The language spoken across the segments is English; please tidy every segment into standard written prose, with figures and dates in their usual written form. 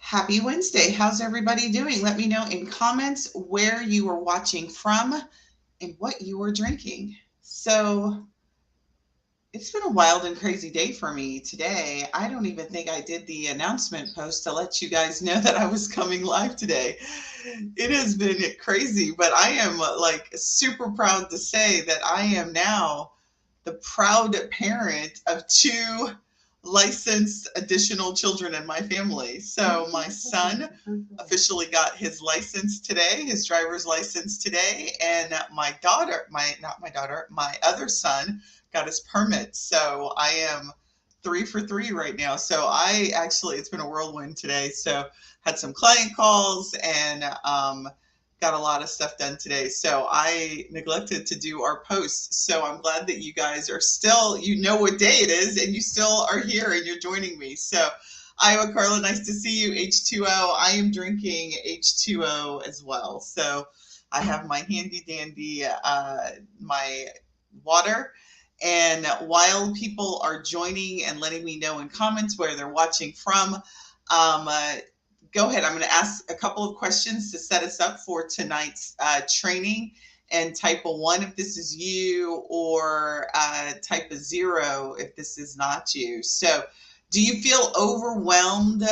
Happy Wednesday. How's everybody doing? Let me know in comments where you are watching from and what you are drinking. So, it's been a wild and crazy day for me today. I don't even think I did the announcement post to let you guys know that I was coming live today. It has been crazy, but I am like super proud to say that I am now the proud parent of two licensed additional children in my family. So my son officially got his license today, his driver's license today, and my daughter, my other son got his permit. So I am 3 for 3 right now. So I actually, it's been a whirlwind today. So had some client calls and got a lot of stuff done today. So I neglected to do our posts. So I'm glad that you guys are still, you know what day it is, and you still are here and you're joining me. So Iowa Carla, nice to see you. H2O. I am drinking H2O as well. So I have my handy dandy, my water. And while people are joining and letting me know in comments where they're watching from, go ahead. I'm going to ask a couple of questions to set us up for tonight's training. And type a 1 if this is you, or type a 0 if this is not you. So, do you feel overwhelmed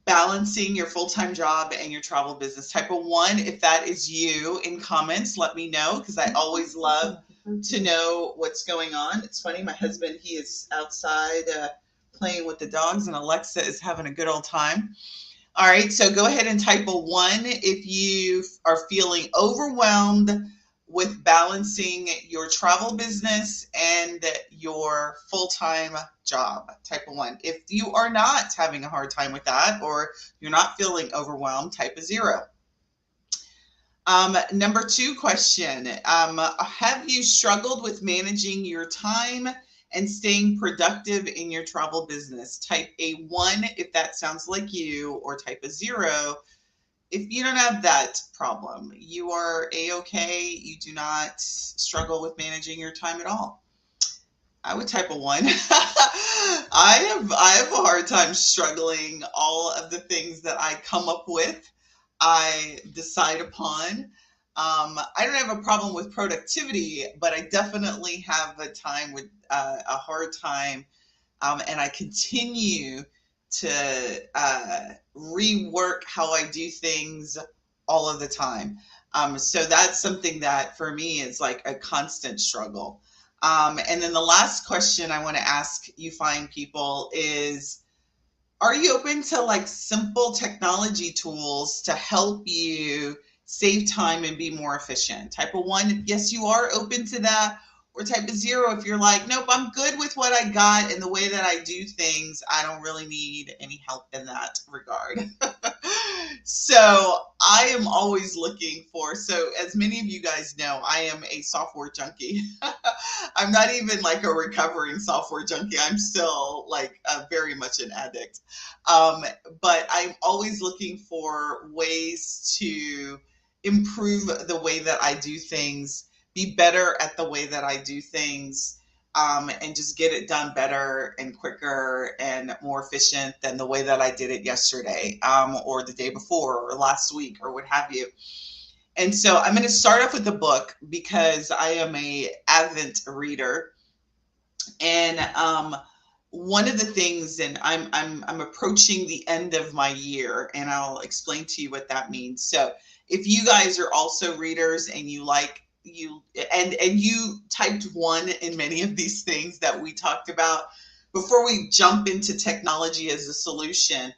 balancing your full-time job and your travel business? Type a 1 if that is you in comments. Let me know, because I always love to know what's going on. It's funny, my husband, he is outside playing with the dogs, and Alexa is having a good old time. All right, so go ahead and type a 1 if you are feeling overwhelmed with balancing your travel business and your full-time job. Type a 1. If you are not having a hard time with that, or you're not feeling overwhelmed, type a 0. Number 2 question. Have you struggled with managing your time and staying productive in your travel business? Type a 1 if that sounds like you, or type a 0 if you don't have that problem. You are A-okay. You do not struggle with managing your time at all. I would type a 1. I have a hard time struggling. All of the things that I come up with, I decide upon. I don't have a problem with productivity, but I definitely have a hard time, and I continue to rework how I do things all of the time. So that's something that for me is like a constant struggle. And then the last question I want to ask you fine people is, are you open to like simple technology tools to help you save time and be more efficient? Type a 1 if yes, you are open to that, or type a 0 if you're like, nope, I'm good with what I got and the way that I do things. I don't really need any help in that regard. So I am always looking for, so as many of you guys know, I am a software junkie. I'm not even like a recovering software junkie. I'm still like very much an addict. But I'm always looking for ways to improve the way that I do things, be better at the way that I do things, and just get it done better and quicker and more efficient than the way that I did it yesterday, or the day before, or last week, or what have you. And so I'm going to start off with the book because I am a avid reader. And one of the things, and I'm approaching the end of my year, and I'll explain to you what that means. So if you guys are also readers and you like and you typed 1 in many of these things that we talked about, before we jump into technology as a solution,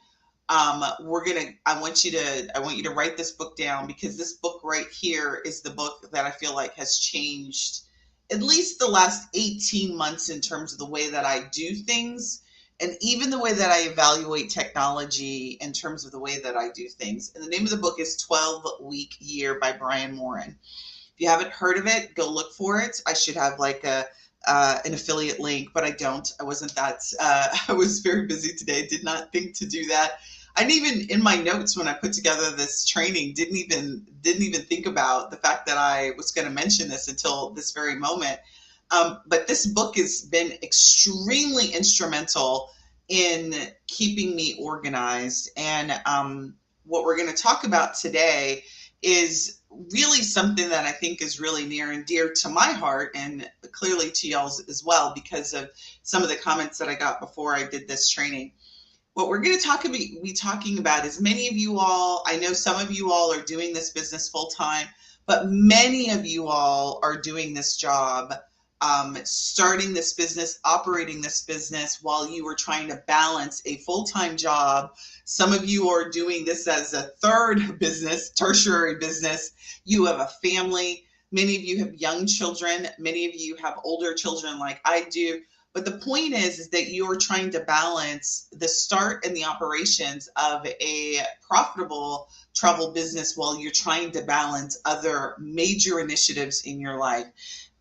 I want you to write this book down, because this book right here is the book that I feel like has changed at least the last 18 months in terms of the way that I do things, and even the way that I evaluate technology in terms of the way that I do things. And the name of the book is 12-Week Year by Brian Moran. If you haven't heard of it, go look for it. I should have like an affiliate link, but I don't. I wasn't that. I was very busy today. Did not think to do that. I didn't even, in my notes when I put together this training, didn't even think about the fact that I was going to mention this until this very moment. But this book has been extremely instrumental in keeping me organized. And what we're going to talk about today is really something that I think is really near and dear to my heart, and clearly to y'all's as well, because of some of the comments that I got before I did this training. What we're going to be talking about is, many of you all, I know some of you all are doing this business full time, but many of you all are doing this job, starting this business, operating this business while you are trying to balance a full-time job. Some of you are doing this as a third business, tertiary business. You have a family. Many of you have young children. Many of you have older children like I do. But the point is that you are trying to balance the start and the operations of a profitable travel business while you're trying to balance other major initiatives in your life.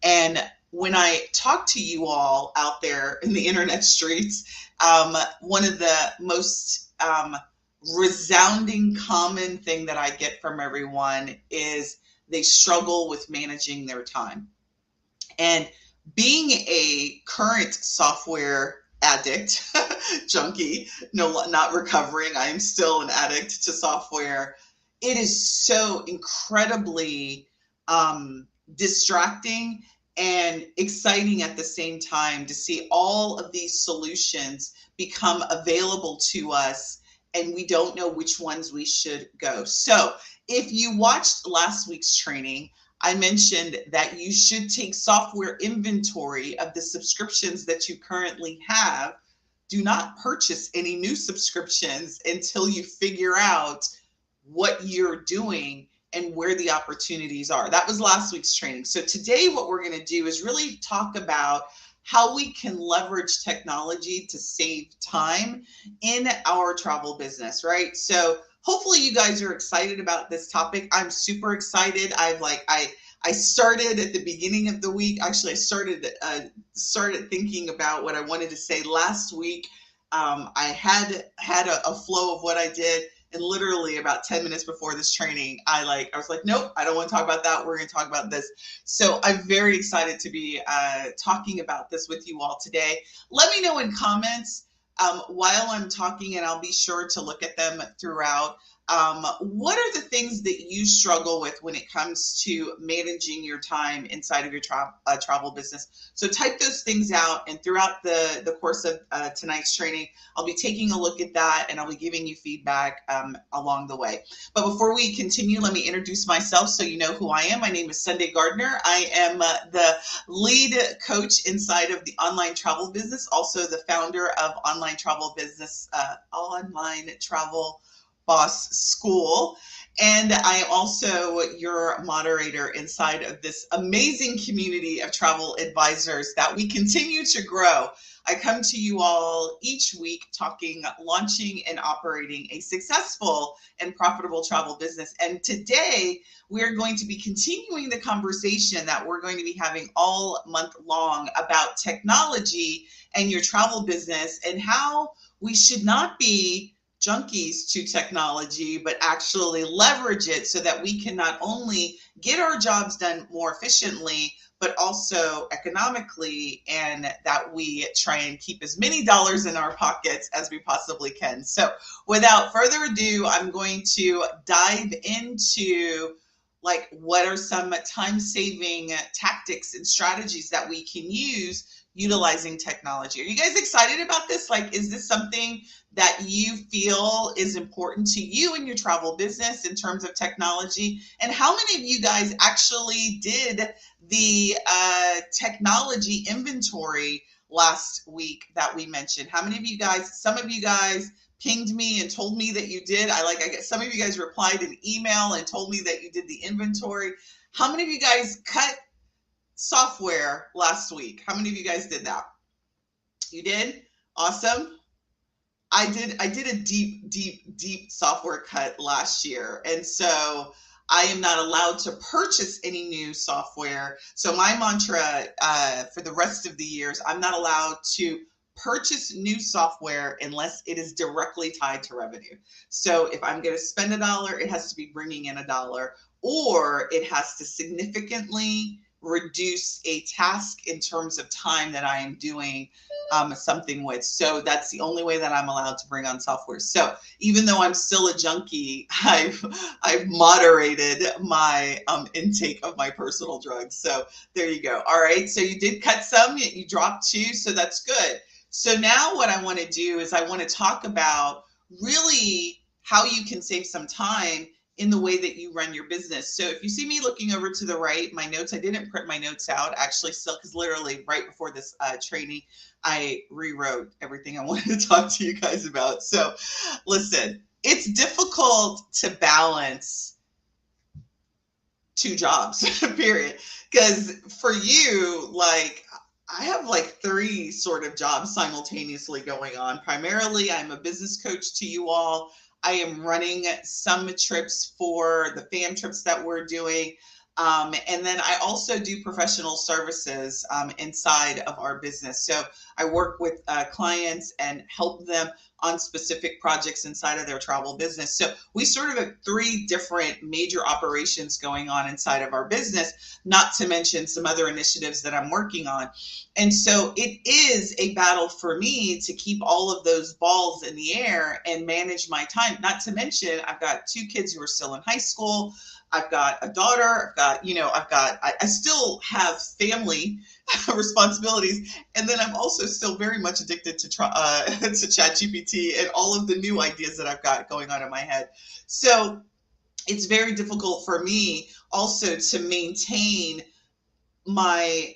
And when I talk to you all out there in the internet streets, one of the most resounding common thing that I get from everyone is they struggle with managing their time. And being a current software addict, junkie, no, not recovering, I am still an addict to software. It is so incredibly distracting and exciting at the same time to see all of these solutions become available to us, and we don't know which ones we should go. So if you watched last week's training, I mentioned that you should take software inventory of the subscriptions that you currently have. Do not purchase any new subscriptions until you figure out what you're doing and where the opportunities are. That was last week's training. So today what we're going to do is really talk about how we can leverage technology to save time in our travel business, right? So hopefully you guys are excited about this topic. I'm super excited. I started at the beginning of the week. Actually, I started thinking about what I wanted to say last week. I had a flow of what I did, and literally about 10 minutes before this training, I was like, nope, I don't want to talk about that. We're going to talk about this. So I'm very excited to be talking about this with you all today. Let me know in comments while I'm talking, and I'll be sure to look at them throughout. What are the things that you struggle with when it comes to managing your time inside of your travel business? So type those things out, and throughout the course of tonight's training, I'll be taking a look at that, and I'll be giving you feedback along the way. But before we continue, let me introduce myself so you know who I am. My name is Sunday Gardner. I am the lead coach inside of the online travel business, also the founder of Online Travel Boss School. And I am also your moderator inside of this amazing community of travel advisors that we continue to grow. I come to you all each week talking, launching, and operating a successful and profitable travel business. And today we're going to be continuing the conversation that we're going to be having all month long about technology and your travel business, and how we should not be junkies to technology, but actually leverage it so that we can not only get our jobs done more efficiently, but also economically, and that we try and keep as many dollars in our pockets as we possibly can. So without further ado, I'm going to dive into what are some time-saving tactics and strategies that we can use utilizing technology. Are you guys excited about this? Is this something that you feel is important to you in your travel business in terms of technology? And how many of you guys actually did the technology inventory last week that we mentioned? How many of you guys, some of you guys pinged me and told me that you did. I guess some of you guys replied an email and told me that you did the inventory. How many of you guys cut software last week? How many of you guys did that? You did? Awesome. I did a deep software cut last year. And so I am not allowed to purchase any new software. So my mantra for the rest of the years, I'm not allowed to purchase new software unless it is directly tied to revenue. So if I'm going to spend $1, it has to be bringing in $1, or it has to significantly reduce a task in terms of time that I am doing something with. So that's the only way that I'm allowed to bring on software. So even though I'm still a junkie, I've moderated my intake of my personal drugs. So there you go. All right. So you did cut some, you dropped 2. So that's good. So now what I want to do is I want to talk about really how you can save some time in the way that you run your business. So if you see me looking over to the right, my notes, I didn't print my notes out actually still, because literally right before this training, I rewrote everything I wanted to talk to you guys about. So listen, it's difficult to balance 2 jobs, period. Because for you, like, I have like 3 sort of jobs simultaneously going on. Primarily, I'm a business coach to you all. I am running some trips for the fam trips that we're doing. And then I also do professional services inside of our business. So I work with clients and help them on specific projects inside of their travel business. So we sort of have 3 different major operations going on inside of our business, not to mention some other initiatives that I'm working on. And so it is a battle for me to keep all of those balls in the air and manage my time. Not to mention, I've got 2 kids who are still in high school. I've got a daughter. I still have family responsibilities. And then I'm also still very much addicted to ChatGPT and all of the new ideas that I've got going on in my head. So it's very difficult for me also to maintain my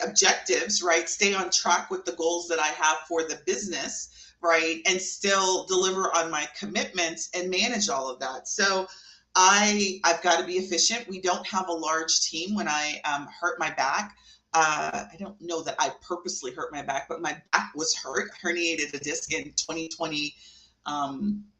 objectives, right? Stay on track with the goals that I have for the business, right? And still deliver on my commitments and manage all of that. So I've got to be efficient. We don't have a large team. When I hurt my back, I don't know that I purposely hurt my back, but my back was hurt, herniated a disc in 2020.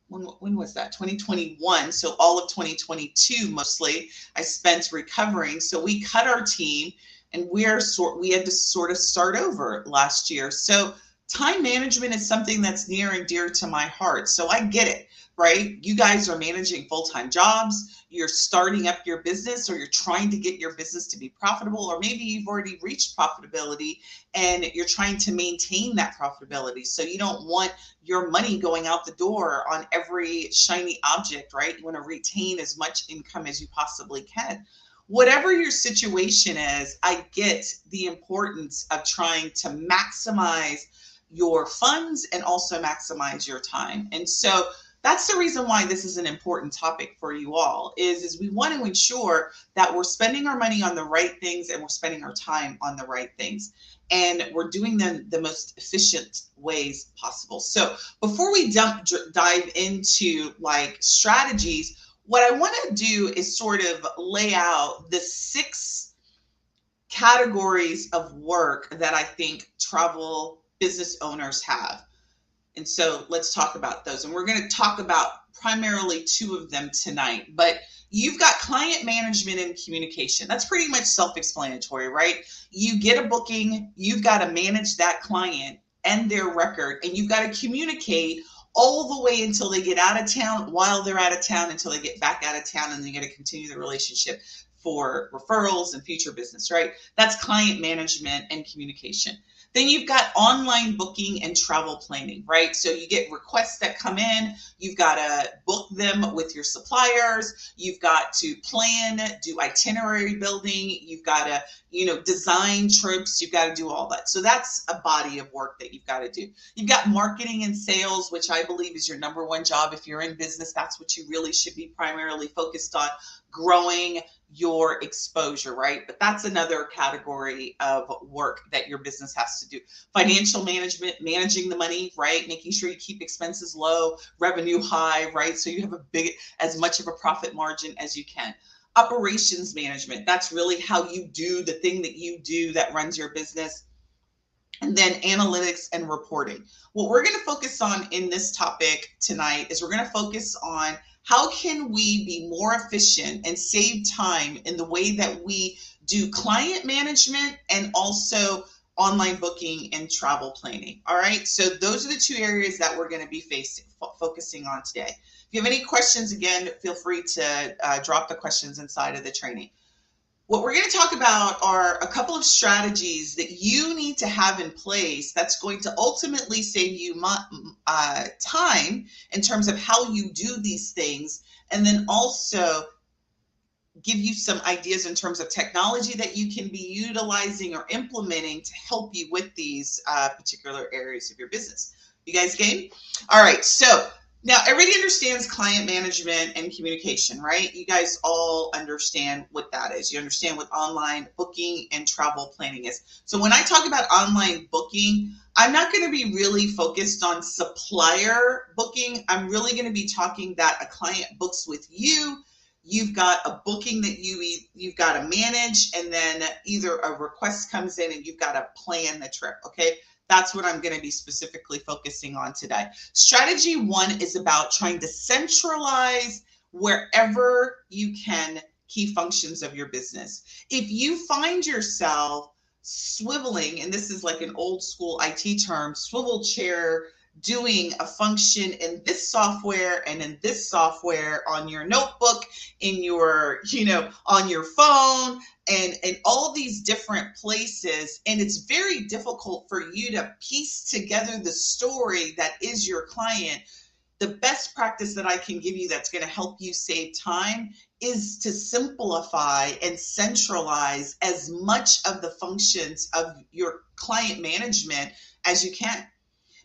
When was that? 2021. So all of 2022 mostly I spent recovering. So we cut our team, and we had to sort of start over last year. So time management is something that's near and dear to my heart. So I get it, right? You guys are managing full-time jobs. You're starting up your business, or you're trying to get your business to be profitable, or maybe you've already reached profitability and you're trying to maintain that profitability. So you don't want your money going out the door on every shiny object, right? You want to retain as much income as you possibly can. Whatever your situation is, I get the importance of trying to maximize your funds and also maximize your time. And so that's the reason why this is an important topic for you all, is we want to ensure that we're spending our money on the right things and we're spending our time on the right things. And we're doing them the most efficient ways possible. So before we dive into like strategies, what I want to do is sort of lay out the 6 categories of work that I think travel business owners have. And so let's talk about those. And we're going to talk about primarily 2 of them tonight. But you've got client management and communication. That's pretty much self-explanatory, right? You get a booking, you've got to manage that client and their record, and you've got to communicate all the way until they get out of town, while they're out of town, until they get back out of town, and they're going to continue the relationship for referrals and future business, right? That's client management and communication. Then you've got online booking and travel planning, right? So you get requests that come in, you've got to book them with your suppliers, you've got to plan, do itinerary building, you've got to, design trips, you've got to do all that. So that's a body of work that you've got to do. You've got marketing and sales, which I believe is your number 1 job. If you're in business, that's what you really should be primarily focused on, growing your exposure, right? But that's another category of work that your business has to do. Financial management, managing the money, right? Making sure you keep expenses low, revenue high, right? So you have as much of a profit margin as you can. Operations management, that's really how you do the thing that you do that runs your business. And then analytics and reporting. What we're going to focus on in this topic tonight is we're going to focus on how can we be more efficient and save time in the way that we do client management and also online booking and travel planning. All right. So those are the 2 areas that we're going to be focusing on today. If you have any questions, again, feel free to drop the questions inside of the training. What we're going to talk about are a couple of strategies that you need to have in place that's going to ultimately save you time in terms of how you do these things, and then also give you some ideas in terms of technology that you can be utilizing or implementing to help you with these particular areas of your business. You guys game? All right, so now everybody understands client management and communication, right? You guys all understand what that is. You understand what online booking and travel planning is. So when I talk about online booking, I'm not going to be really focused on supplier booking. I'm really going to be talking that a client books with you. You've got a booking that you've got to manage, and then either a request comes in and you've got to plan the trip, okay? That's what I'm going to be specifically focusing on today. Strategy 1 is about trying to centralize wherever you can key functions of your business. If you find yourself swiveling, and this is like an old school IT term, swivel chair, doing a function in this software and in this software on your notebook, in your, on your phone, and all these different places. And it's very difficult for you to piece together the story that is your client. The best practice that I can give you that's going to help you save time is to simplify and centralize as much of the functions of your client management as you can.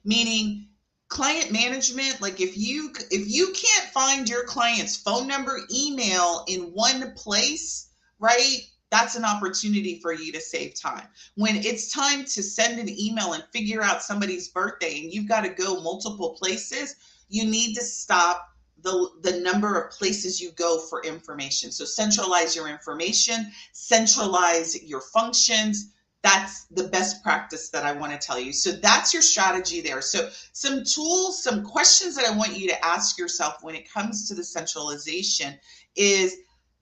Meaning client management, like if you can't find your client's phone number, email in one place, right? That's an opportunity for you to save time. When it's time to send an email and figure out somebody's birthday and you've got to go multiple places, you need to stop the number of places you go for information. So centralize your information, centralize your functions. That's the best practice that I want to tell you. So that's your strategy there. So some tools, some questions that I want you to ask yourself when it comes to the centralization is,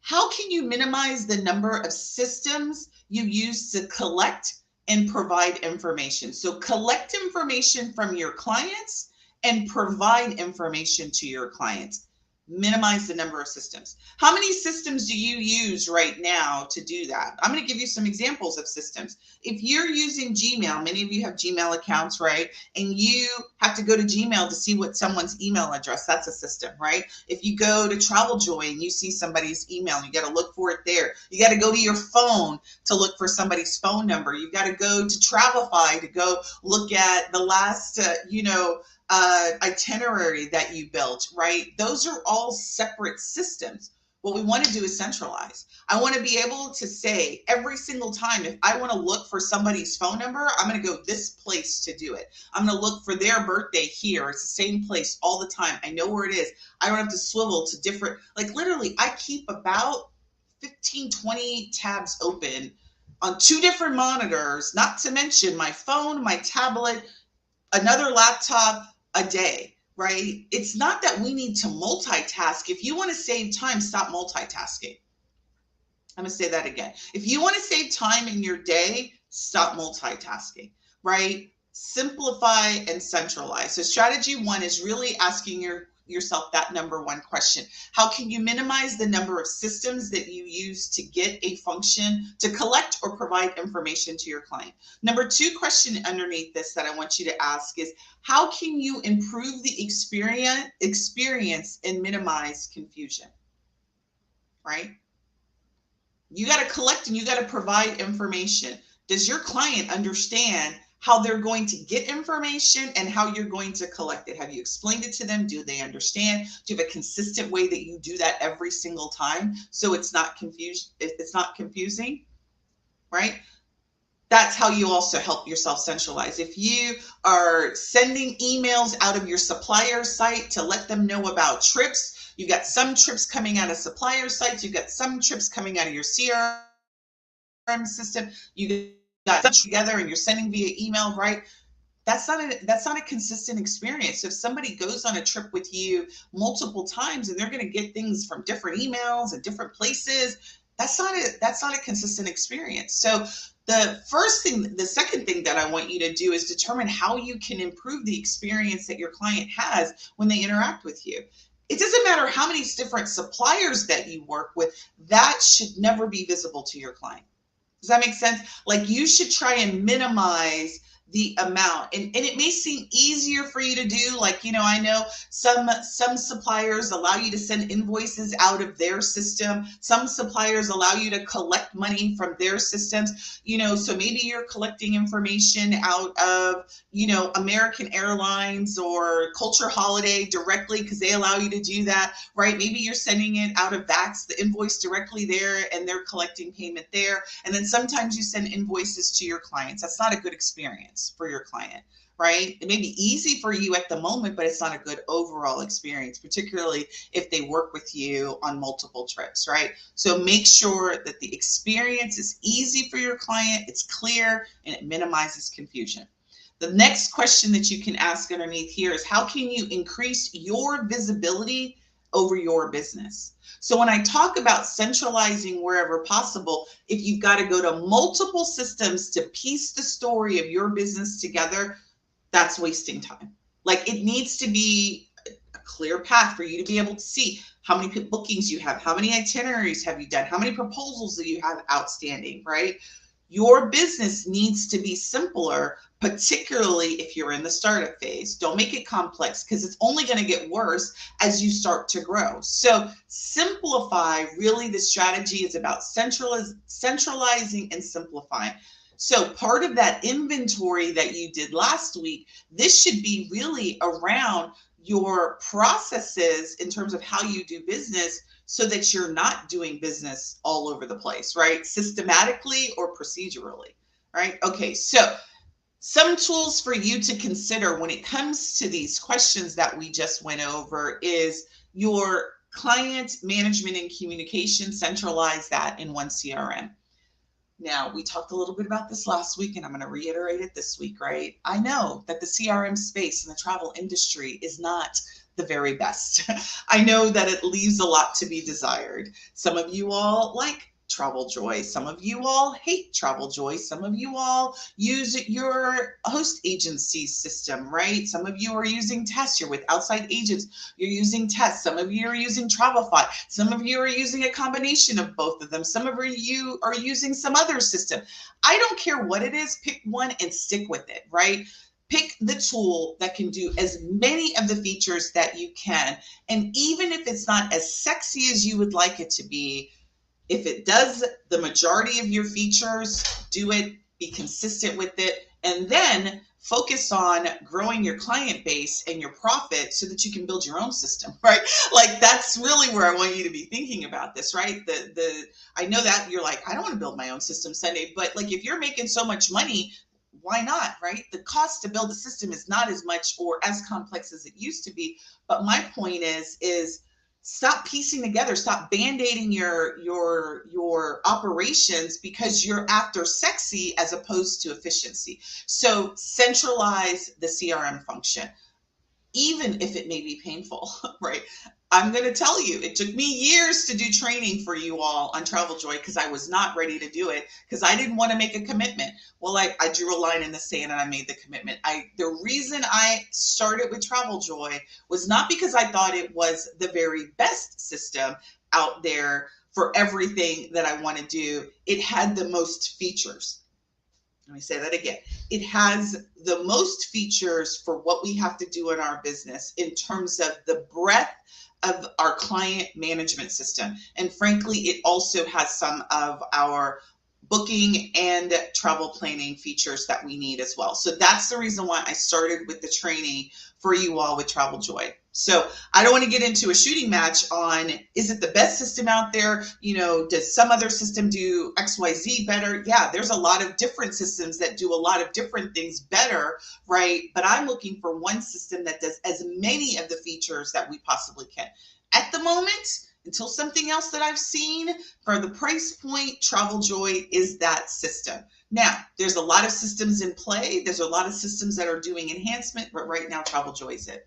how can you minimize the number of systems you use to collect and provide information? So collect information from your clients and provide information to your clients. Minimize the number of systems. How many systems do you use right now to do that? I'm going to give you some examples of systems. If you're using Gmail, many of you have Gmail accounts, right? And you have to go to Gmail to see what someone's email address, that's a system, right? If you go to TravelJoy and you see somebody's email, you got to look for it there. You got to go to your phone to look for somebody's phone number. You've got to go to Travelify to go look at the last, itinerary that you built, right? Those are all separate systems. What we want to do is centralize. I want to be able to say every single time, if I want to look for somebody's phone number, I'm going to go this place to do it. I'm going to look for their birthday here. It's the same place all the time. I know where it is. I don't have to swivel to different, like literally I keep about 15, 20 tabs open on 2 different monitors, not to mention my phone, my tablet, another laptop a day, right? It's not that we need to multitask. If you want to save time, stop multitasking. I'm going to say that again. If you want to save time in your day, stop multitasking, right? Simplify and centralize. So strategy 1 is really asking yourself that number 1 question. How can you minimize the number of systems that you use to get a function, to collect or provide information to your client? Number 2 question underneath this that I want you to ask is, how can you improve the experience and minimize confusion, right? You got to collect and you got to provide information. Does your client understand how they're going to get information and how you're going to collect it? Have you explained it to them? Do they understand? Do you have a consistent way that you do that every single time so it's not confusing, right? That's how you also help yourself centralize. If you are sending emails out of your supplier site to let them know about trips, you've got some trips coming out of supplier sites, you've got some trips coming out of your CRM system, you got them together and you're sending via email, right? That's not a consistent experience. If somebody goes on a trip with you multiple times and they're going to get things from different emails and different places, that's not a consistent experience. So the second thing that I want you to do is determine how you can improve the experience that your client has when they interact with you. It doesn't matter how many different suppliers that you work with, that should never be visible to your client. Does that make sense? Like you should try and minimize the amount. And it may seem easier for you to do. Like, I know some suppliers allow you to send invoices out of their system. Some suppliers allow you to collect money from their systems, so maybe you're collecting information out of, American Airlines or Culture Holiday directly because they allow you to do that, right? Maybe you're sending it out of VAX, the invoice directly there, and they're collecting payment there. And then sometimes you send invoices to your clients. That's not a good experience for your client, right? It may be easy for you at the moment, but it's not a good overall experience, particularly if they work with you on multiple trips, right? So make sure that the experience is easy for your client, it's clear, and it minimizes confusion. The next question that you can ask underneath here is, how can you increase your visibility over your business? So when I talk about centralizing wherever possible, if you've got to go to multiple systems to piece the story of your business together, that's wasting time. Like it needs to be a clear path for you to be able to see how many bookings you have, how many itineraries have you done, how many proposals do you have outstanding, right? Your business needs to be simpler, particularly if you're in the startup phase. Don't make it complex because it's only going to get worse as you start to grow. So simplify, really the strategy is about centralizing and simplifying. So part of that inventory that you did last week, this should be really around your processes in terms of how you do business so that you're not doing business all over the place, right? Systematically or procedurally, right? Okay, so some tools for you to consider when it comes to these questions that we just went over is your client management and communication. Centralize that in one CRM. Now, we talked a little bit about this last week, and I'm going to reiterate it this week, right? I know that the CRM space in the travel industry is not the very best. I know that it leaves a lot to be desired. Some of you all like Travel Joy. Some of you all hate Travel Joy. Some of you all use your host agency system, right? Some of you are using Test. You're with outside agents. You're using Test. Some of you are using Travelify. Some of you are using a combination of both of them. Some of you are using some other system. I don't care what it is. Pick one and stick with it, right? Pick the tool that can do as many of the features that you can. And even if it's not as sexy as you would like it to be, if it does the majority of your features, do it, be consistent with it, and then focus on growing your client base and your profit so that you can build your own system, right? Like that's really where I want you to be thinking about this, right? I know that you're like, I don't want to build my own system, Sunday, but like if you're making so much money, why not, right? The cost to build a system is not as much or as complex as it used to be. But my point is stop piecing together, stop band-aiding your operations because you're after sexy as opposed to efficiency. So centralize the CRM function, even if it may be painful, right? I'm going to tell you, it took me years to do training for you all on Travel Joy because I was not ready to do it because I didn't want to make a commitment. Well, I drew a line in the sand and I made the commitment. The reason I started with Travel Joy was not because I thought it was the very best system out there for everything that I want to do. It had the most features. Let me say that again. It has the most features for what we have to do in our business in terms of the breadth of our client management system. And frankly, it also has some of our booking and travel planning features that we need as well. So that's the reason why I started with the training for you all with Travel Joy. So I don't want to get into a shooting match on, is it the best system out there? Does some other system do XYZ better? Yeah, there's a lot of different systems that do a lot of different things better, right? But I'm looking for one system that does as many of the features that we possibly can. At the moment, until something else that I've seen for the price point, Travel Joy is that system. Now, there's a lot of systems in play. There's a lot of systems that are doing enhancement, but right now Travel Joy is it.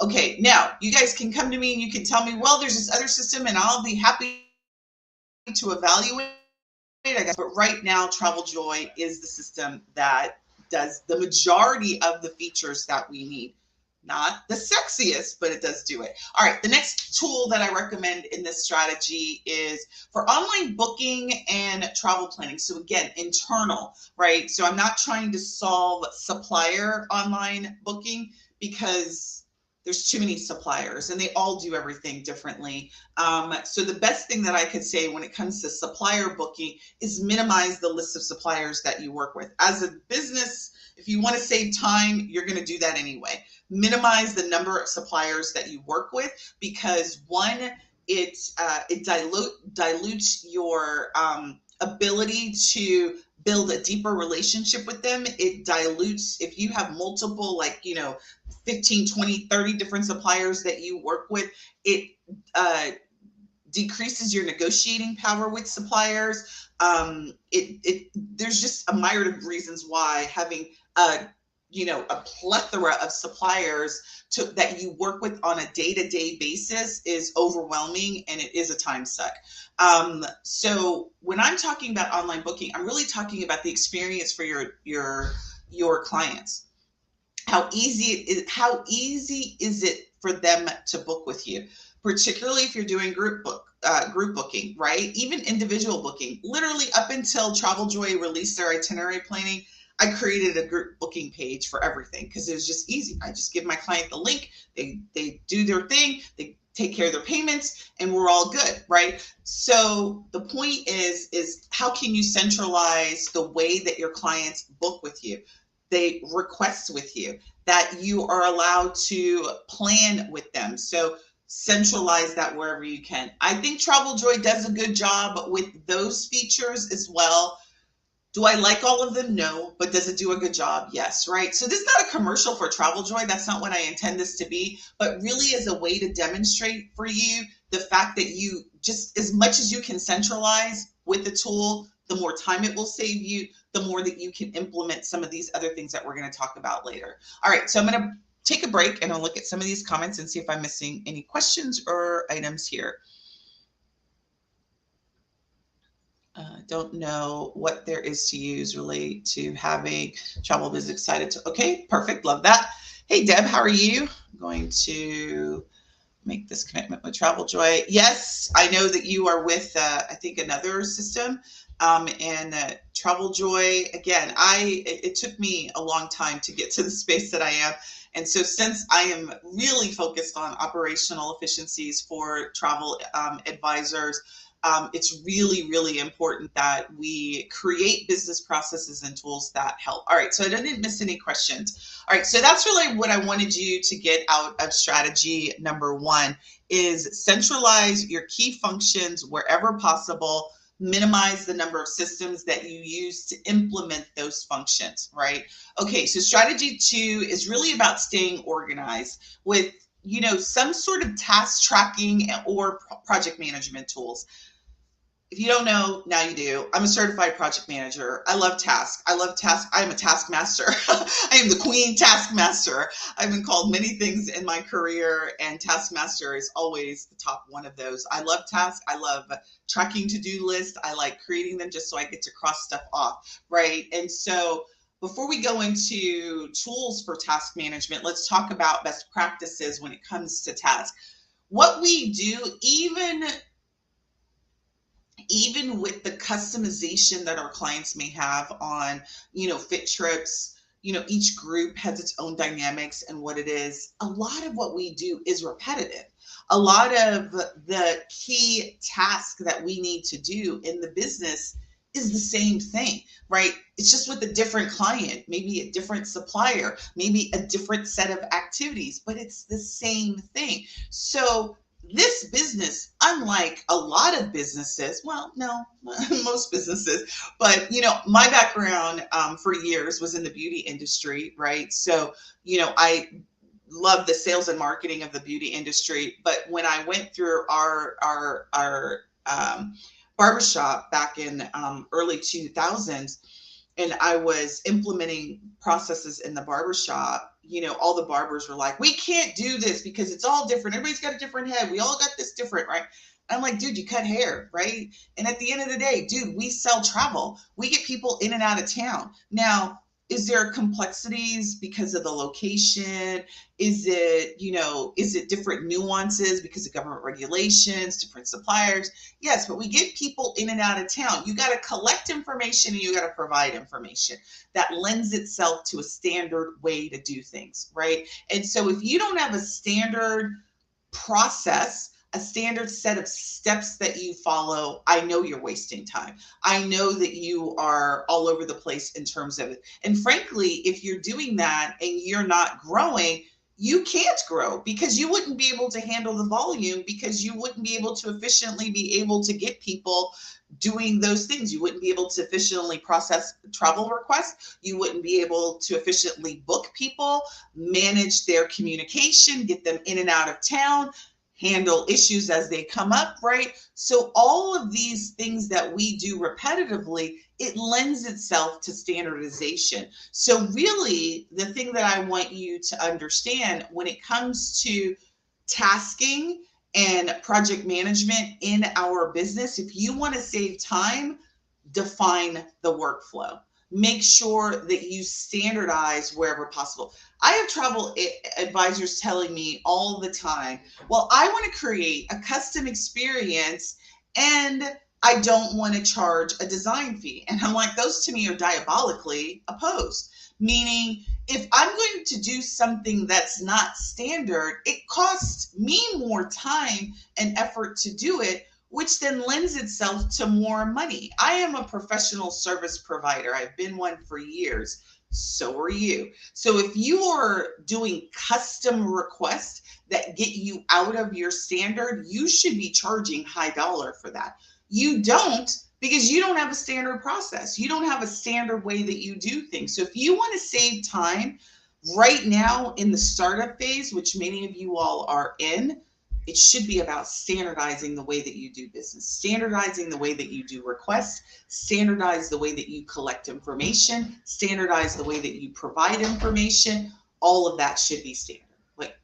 Okay, now you guys can come to me and you can tell me, well, there's this other system and I'll be happy to evaluate, I guess. But right now, Travel Joy is the system that does the majority of the features that we need. Not the sexiest, but it does do it. All right, the next tool that I recommend in this strategy is for online booking and travel planning. So again, internal, right? So I'm not trying to solve supplier online booking because there's too many suppliers and they all do everything differently. So the best thing that I could say when it comes to supplier booking is minimize the list of suppliers that you work with. As a business, if you want to save time, you're going to do that anyway. Minimize the number of suppliers that you work with because one, it dilutes your ability to build a deeper relationship with them. It dilutes if you have multiple, like, 15, 20, 30 different suppliers that you work with. It decreases your negotiating power with suppliers. There's just a myriad of reasons why having a plethora of suppliers that you work with on a day-to-day basis is overwhelming, and it is a time suck. So when I'm talking about online booking, I'm really talking about the experience for your clients. How easy is it for them to book with you, particularly if you're doing group booking, right? Even individual booking. Literally up until TravelJoy released their itinerary planning, I created a group booking page for everything because it was just easy. I just give my client the link, they do their thing, they take care of their payments, and we're all good, right? So the point is how can you centralize the way that your clients book with you? They request with you, that you are allowed to plan with them. So centralize that wherever you can. I think TravelJoy does a good job with those features as well. Do I like all of them? No. But does it do a good job? Yes, right? So this is not a commercial for TravelJoy. That's not what I intend this to be, but really as a way to demonstrate for you the fact that you just, as much as you can centralize with the tool, the more time it will save you, the more that you can implement some of these other things that we're going to talk about later. All right, so I'm going to take a break and I'll look at some of these comments and see if I'm missing any questions or items here. Don't know what there is to use relate to having travel business excited to. Okay, perfect. Love that. Hey, Deb, how are you? I'm going to make this commitment with TravelJoy. Yes, I know that you are with, I think, another system. And TravelJoy, again, it took me a long time to get to the space that I am. And so since I am really focused on operational efficiencies for travel advisors, it's really, really important that we create business processes and tools that help. All right, so I didn't miss any questions. All right, so that's really what I wanted you to get out of strategy number one is centralize your key functions wherever possible, minimize the number of systems that you use to implement those functions, right? Okay, so strategy two is really about staying organized with, some sort of task tracking or project management tools. If you don't know, now you do. I'm a certified project manager. I love task. I am a taskmaster. I am the queen taskmaster. I've been called many things in my career, and taskmaster is always the top one of those. I love tasks. I love tracking to-do lists. I like creating them just so I get to cross stuff off, right? And so before we go into tools for task management, let's talk about best practices when it comes to task. What we do, even with the customization that our clients may have on, fit trips, each group has its own dynamics and what it is. A lot of what we do is repetitive. A lot of the key tasks that we need to do in the business is the same thing, right? It's just with a different client, maybe a different supplier, maybe a different set of activities, but it's the same thing. So this business, unlike a lot of businesses, well, no, most businesses, but, my background for years was in the beauty industry, right? So, I love the sales and marketing of the beauty industry. But when I went through our barbershop back in early 2000s, and I was implementing processes in the barbershop, all the barbers were like, we can't do this because it's all different. Everybody's got a different head. We all got this different, right? And I'm like, dude, you cut hair, right? And at the end of the day, dude, we sell travel. We get people in and out of town. Now, Is there complexities because of the location? Is it, is it different nuances because of government regulations, different suppliers? Yes, but we get people in and out of town. You got to collect information and you got to provide information that lends itself to a standard way to do things, right? And so if you don't have a standard process, a standard set of steps that you follow, I know you're wasting time. I know that you are all over the place in terms of it. And frankly, if you're doing that and you're not growing, you can't grow because you wouldn't be able to handle the volume, because you wouldn't be able to efficiently be able to get people doing those things. You wouldn't be able to efficiently process travel requests. You wouldn't be able to efficiently book people, manage their communication, get them in and out of town, handle issues as they come up, right? So all of these things that we do repetitively, it lends itself to standardization. So really, the thing that I want you to understand when it comes to tasking and project management in our business, if you want to save time, define the workflow. Make sure that you standardize wherever possible. I have travel advisors telling me all the time, well, I want to create a custom experience and I don't want to charge a design fee. And I'm like, those to me are diabolically opposed. Meaning, if I'm going to do something that's not standard, it costs me more time and effort to do it, which then lends itself to more money. I am a professional service provider. I've been one for years. So are you. So if you are doing custom requests that get you out of your standard, you should be charging high dollar for that. You don't, because you don't have a standard process. You don't have a standard way that you do things. So if you want to save time right now in the startup phase, which many of you all are in, it should be about standardizing the way that you do business, standardizing the way that you do requests, standardize the way that you collect information, standardize the way that you provide information. All of that should be standard.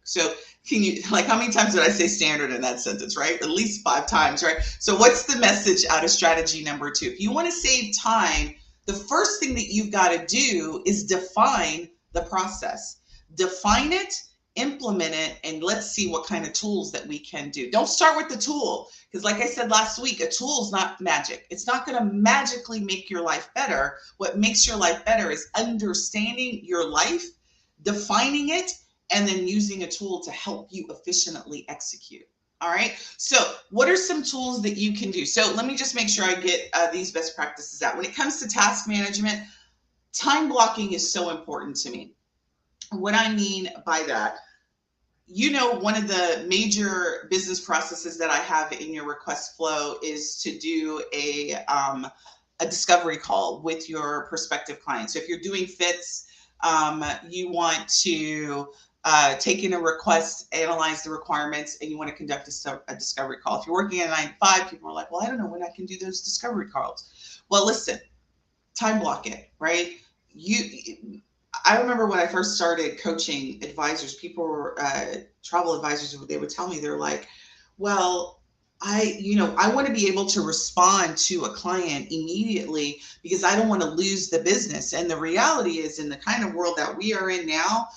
So can you, how many times did I say standard in that sentence, right? At least 5 times, right? So what's the message out of strategy number 2? If you want to save time, the first thing that you've got to do is define the process. Define it, implement it, and let's see what kind of tools that we can do. Don't start with the tool, because like I said last week, a tool is not magic. It's not going to magically make your life better. What makes your life better is understanding your life, defining it, and then using a tool to help you efficiently execute. All right. So what are some tools that you can do? So let me just make sure I get these best practices out. When it comes to task management, time blocking is so important to me. What I mean by that, one of the major business processes that I have in your request flow is to do a discovery call with your prospective clients. So if you're doing fits, you want to take in a request, analyze the requirements, and you want to conduct a discovery call. If you're working at 9 to 5, people are like, well, I don't know when I can do those discovery calls. Well, listen, time block it, right? I remember when I first started coaching advisors, people were travel advisors, they would tell me, they're like, well, I want to be able to respond to a client immediately because I don't want to lose the business. And the reality is, in the kind of world that we are in now,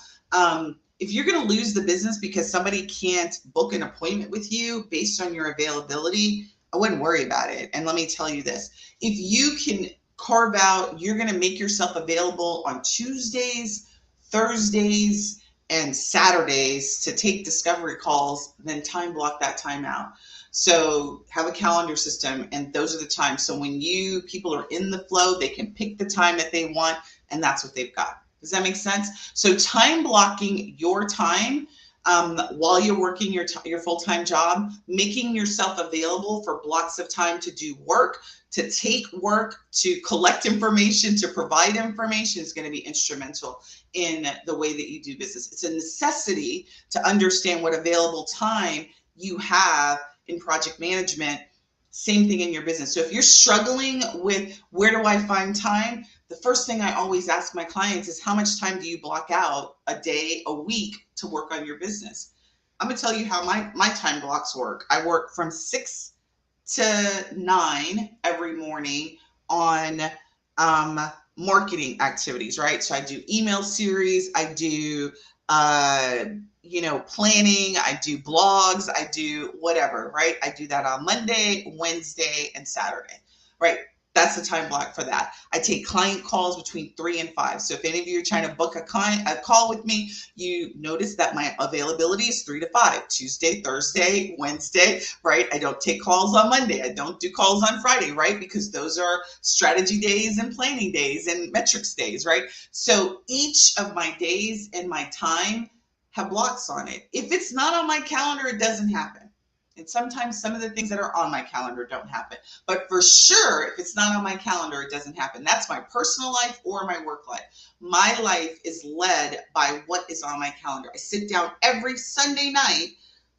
if you're going to lose the business because somebody can't book an appointment with you based on your availability, I wouldn't worry about it. And let me tell you this, if you can carve out, you're going to make yourself available on Tuesdays, Thursdays, and Saturdays to take discovery calls, then time block that time out. So have a calendar system, and those are the times. So when people are in the flow, they can pick the time that they want, and that's what they've got. Does that make sense? So time blocking your time while you're working your full-time job, making yourself available for blocks of time to do work, to take work, to collect information, to provide information is going to be instrumental in the way that you do business. It's a necessity to understand what available time you have in project management. Same thing in your business. So if you're struggling with where do I find time, the first thing I always ask my clients is, how much time do you block out a day, a week to work on your business? I'm going to tell you how my time blocks work. I work from 6 to 9 every morning on marketing activities, right? So I do email series, I do, planning, I do blogs, I do whatever, right? I do that on Monday, Wednesday, and Saturday, right? That's the time block for that. I take client calls between 3 and 5. So if any of you are trying to book a call with me, you notice that my availability is 3 to 5, Tuesday, Thursday, Wednesday, right? I don't take calls on Monday. I don't do calls on Friday, right? Because those are strategy days and planning days and metrics days, right? So each of my days and my time have blocks on it. If it's not on my calendar, it doesn't happen. And sometimes some of the things that are on my calendar don't happen. But for sure, if it's not on my calendar, it doesn't happen. That's my personal life or my work life. My life is led by what is on my calendar. I sit down every Sunday night,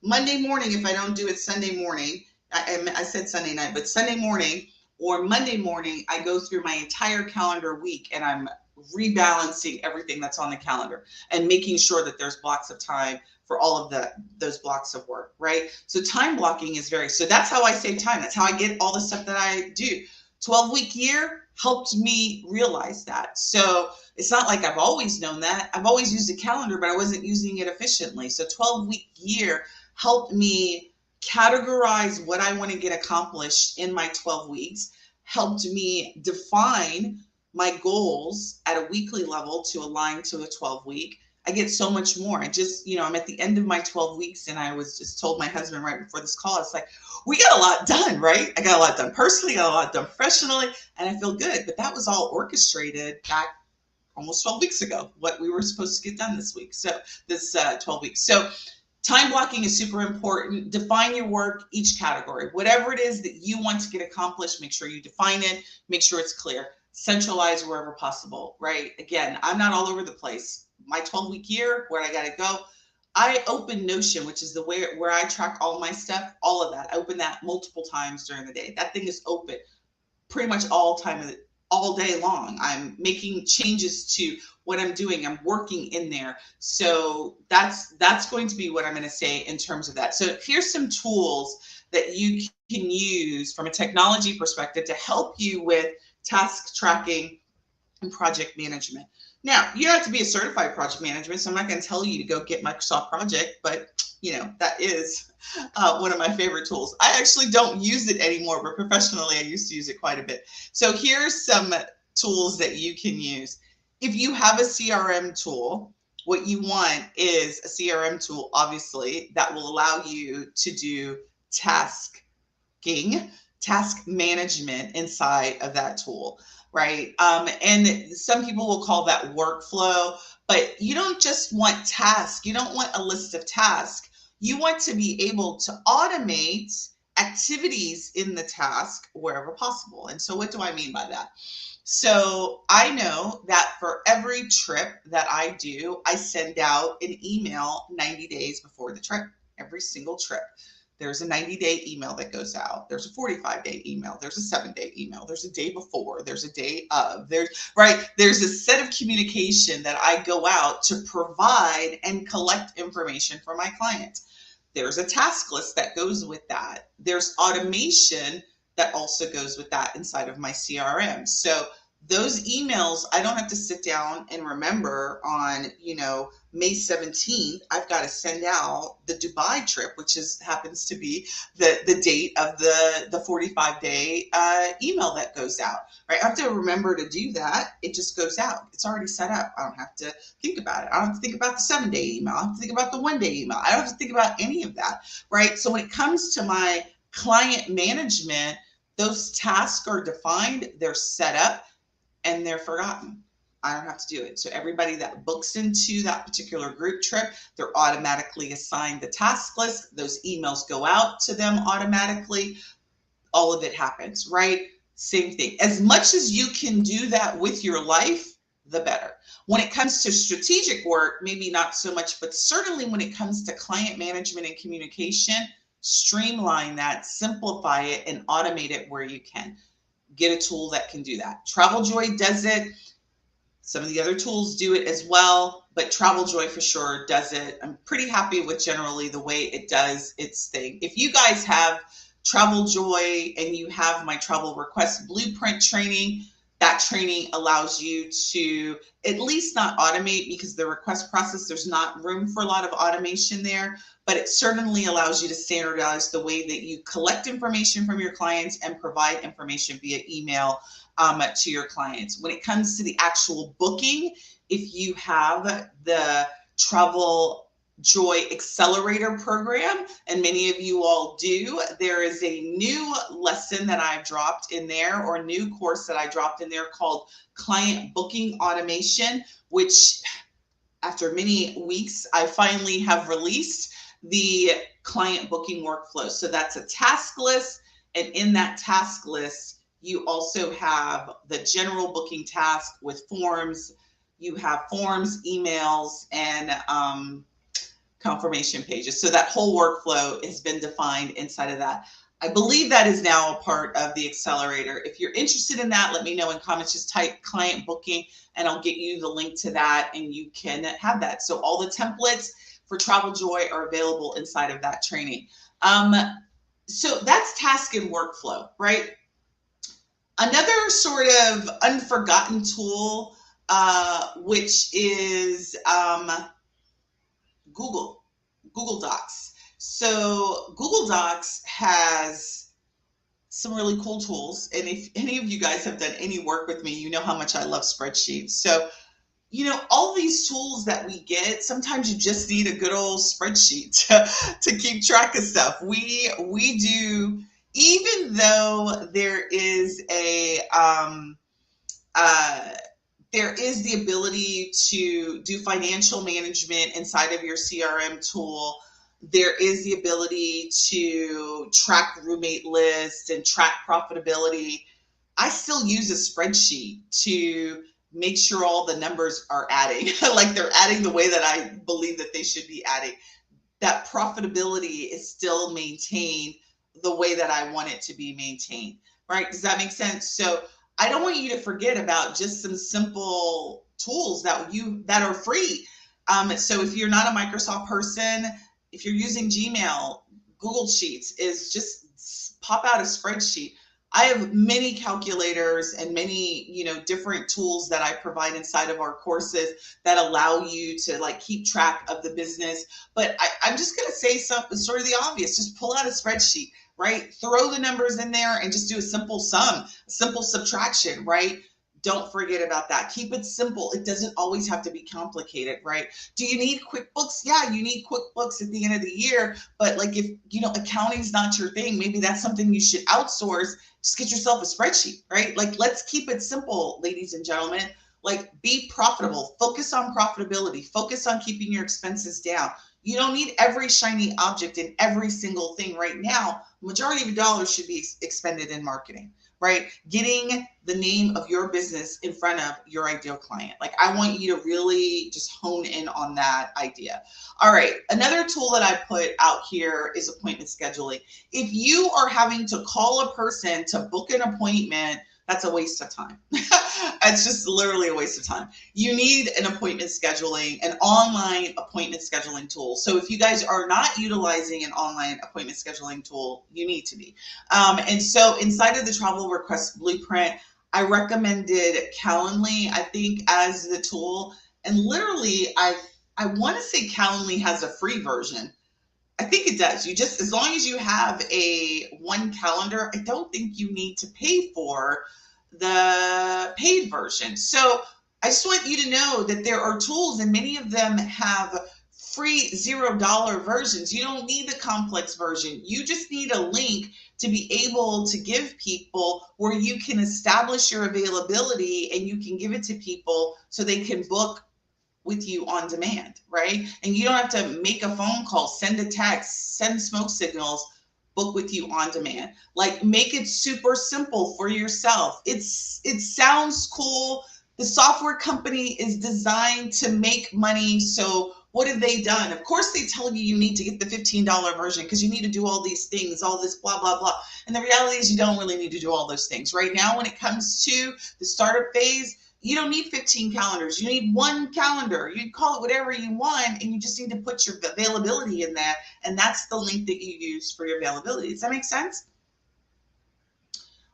Monday morning, if I don't do it Sunday morning, I said Sunday night, but Sunday morning or Monday morning, I go through my entire calendar week and I'm rebalancing everything that's on the calendar and making sure that there's blocks of time for all of those blocks of work, right? So time blocking is so that's how I save time. That's how I get all the stuff that I do. 12-week year helped me realize that. So it's not like I've always known that. I've always used a calendar, but I wasn't using it efficiently. So 12-week year helped me categorize what I want to get accomplished in my 12 weeks, helped me define my goals at a weekly level to align to a 12-week. I get so much more. I'm at the end of my 12 weeks and I was just told my husband right before this call, it's like, we got a lot done, right? I got a lot done personally, got a lot done professionally, and I feel good. But that was all orchestrated back almost 12 weeks ago, what we were supposed to get done this week. So this 12 weeks. So time blocking is super important. Define your work, each category. Whatever it is that you want to get accomplished, make sure you define it, make sure it's clear. Centralize wherever possible, right? Again, I'm not all over the place. My 12-week year, where I got to go, I open Notion, which is the way where I track all my stuff, all of that. I open that multiple times during the day. That thing is open pretty much all day long. I'm making changes to what I'm doing. I'm working in there. So that's going to be what I'm going to say in terms of that. So here's some tools that you can use from a technology perspective to help you with task tracking and project management. Now, you don't have to be a certified project manager, so I'm not going to tell you to go get Microsoft Project, but that is one of my favorite tools. I actually don't use it anymore, but professionally, I used to use it quite a bit. So here's some tools that you can use. If you have a CRM tool, what you want is a CRM tool, obviously, that will allow you to do task management inside of that tool, right? And some people will call that workflow, but you don't just want tasks. You don't want a list of tasks. You want to be able to automate activities in the task wherever possible. And so what do I mean by that? So I know that for every trip that I do, I send out an email 90 days before the trip, every single trip. There's a 90-day email that goes out. There's a 45-day email. There's a 7-day email. There's a day before. There's a day of. There's a set of communication that I go out to provide and collect information for my clients. There's a task list that goes with that. There's automation that also goes with that inside of my CRM. So those emails, I don't have to sit down and remember on, May 17th, I've got to send out the Dubai trip, which happens to be the date of the 45-day email that goes out, right? I have to remember to do that. It just goes out. It's already set up. I don't have to think about it. I don't have to think about the 7-day email. I don't have to think about the 1-day email. I don't have to think about any of that, right? So when it comes to my client management, those tasks are defined, they're set up, and they're forgotten. I don't have to do it. So everybody that books into that particular group trip, they're automatically assigned the task list. Those emails go out to them automatically. All of it happens, right? Same thing. As much as you can do that with your life, the better. When it comes to strategic work, maybe not so much, but certainly when it comes to client management and communication, streamline that, simplify it, and automate it where you can. Get a tool that can do that. TravelJoy does it. Some of the other tools do it as well, but TravelJoy for sure does it. I'm pretty happy with generally the way it does its thing. If you guys have TravelJoy and you have my travel request blueprint training, That training allows you to at least not automate, because the request process, there's not room for a lot of automation there, but it certainly allows you to standardize the way that you collect information from your clients and provide information via email to your clients. When it comes to the actual booking, if you have the Travel Joy Accelerator program, and many of you all do, there is a new lesson that I've dropped in there, or a new course that I dropped in there, called Client Booking Automation, which after many weeks, I finally have released the client booking workflow. So that's a task list. And in that task list, you also have the general booking task with forms. You have forms, emails, and confirmation pages. So that whole workflow has been defined inside of that. I believe that is now a part of the accelerator. If you're interested in that, let me know in comments. Just type client booking and I'll get you the link to that, and you can have that. So all the templates for Travel Joy are available inside of that training. So that's task and workflow, right? Another sort of unforgotten tool, which is Google Docs. So Google Docs has some really cool tools. And if any of you guys have done any work with me, you know how much I love spreadsheets. So, you know, all these tools that we get, sometimes you just need a good old spreadsheet to keep track of stuff. We do, even though there is there is the ability to do financial management inside of your CRM tool. There is the ability to track roommate lists and track profitability. I still use a spreadsheet to make sure all the numbers are adding, like they're adding the way that I believe that they should be adding. That profitability is still maintained the way that I want it to be maintained, right? Does that make sense? So I don't want you to forget about just some simple tools that are free. So if you're not a Microsoft person, if you're using Gmail, Google Sheets is just pop out a spreadsheet. I have many calculators and many, different tools that I provide inside of our courses that allow you to like keep track of the business. But I'm just going to say something sort of the obvious. Just pull out a spreadsheet, right? Throw the numbers in there and just do a simple sum, simple subtraction, right? Don't forget about that. Keep it simple. It doesn't always have to be complicated, right? Do you need QuickBooks? Yeah, you need QuickBooks at the end of the year. But like if, accounting's not your thing, maybe that's something you should outsource. Just get yourself a spreadsheet, right? Like, let's keep it simple, ladies and gentlemen. Like, be profitable. Focus on profitability. Focus on keeping your expenses down. You don't need every shiny object in every single thing right now. Majority of your dollars should be expended in marketing, right? Getting the name of your business in front of your ideal client. Like, I want you to really just hone in on that idea. All right. Another tool that I put out here is appointment scheduling. If you are having to call a person to book an appointment, that's a waste of time. It's just literally a waste of time. You need an an online appointment scheduling tool. So if you guys are not utilizing an online appointment scheduling tool, you need to be. And so inside of the Travel Request Blueprint, I recommended Calendly, I think, as the tool. And literally, I want to say Calendly has a free version. I think it does. You just, as long as you have one calendar, I don't think you need to pay for the paid version. So I just want you to know that there are tools, and many of them have free $0 versions. You don't need the complex version. You just need a link to be able to give people where you can establish your availability and you can give it to people so they can book with you on demand, right? And you don't have to make a phone call, send a text, send smoke signals, book with you on demand. Like, make it super simple for yourself. It sounds cool. The software company is designed to make money. So what have they done? Of course, they tell you need to get the $15 version because you need to do all these things, all this blah, blah, blah. And the reality is you don't really need to do all those things. Right now, when it comes to the startup phase, you don't need 15 calendars. You need one calendar. You can call it whatever you want, and you just need to put your availability in that. And that's the link that you use for your availability. Does that make sense?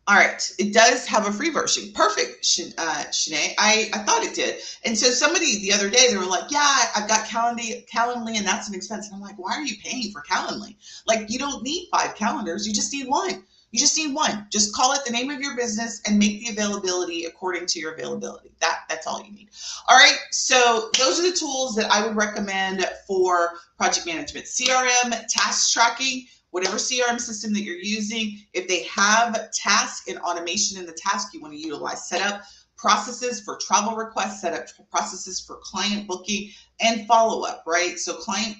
All right, it does have a free version. Perfect, Shanae. I thought it did. And so somebody the other day, they were like, yeah, I've got Calendly, and that's an expense. And I'm like, why are you paying for Calendly? Like, you don't need 5 calendars. You just need one. You just need one. Just call it the name of your business and make the availability according to your availability. That's all you need. All right, so those are the tools that I would recommend for project management. CRM, task tracking, whatever CRM system that you're using, if they have task and automation in the task, you want to utilize. Set up processes for travel requests, set up processes for client booking and follow-up, right? So client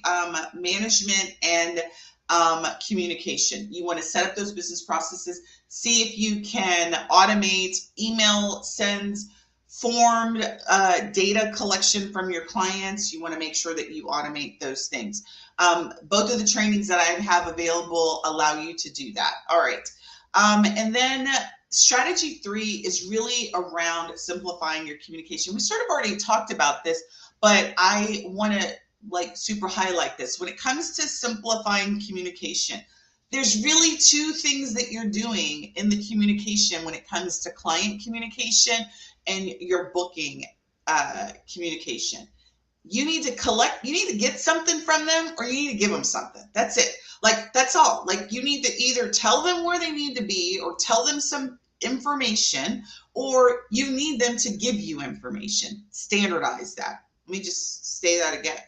management and communication. You want to set up those business processes, see if you can automate email sends, formed data collection from your clients. You want to make sure that you automate those things. Both of the trainings that I have available allow you to do that. All right. And then strategy 3 is really around simplifying your communication. We sort of already talked about this, but I want to super highlight this. When it comes to simplifying communication, there's really 2 things that you're doing in the communication when it comes to client communication and your booking communication. You need to get something from them, or you need to give them something. That's it. That's all. You need to either tell them where they need to be or tell them some information, or you need them to give you information. Standardize that. Let me just say that again.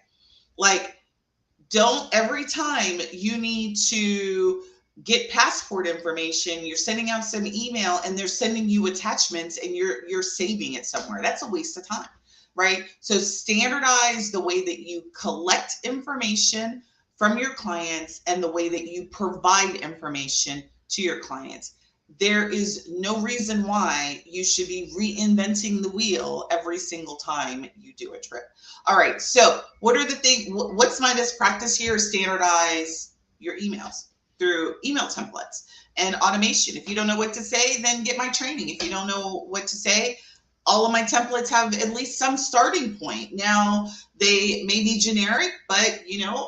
Don't every time you need to get passport information, you're sending out some email and they're sending you attachments and you're saving it somewhere. That's a waste of time, right? So standardize the way that you collect information from your clients and the way that you provide information to your clients. There is no reason why you should be reinventing the wheel every single time you do a trip. All right, so what are the things, what's my best practice here? Standardize your emails through email templates and automation. If you don't know what to say, then get my training. If you don't know what to say, all of my templates have at least some starting point. Now, they may be generic, but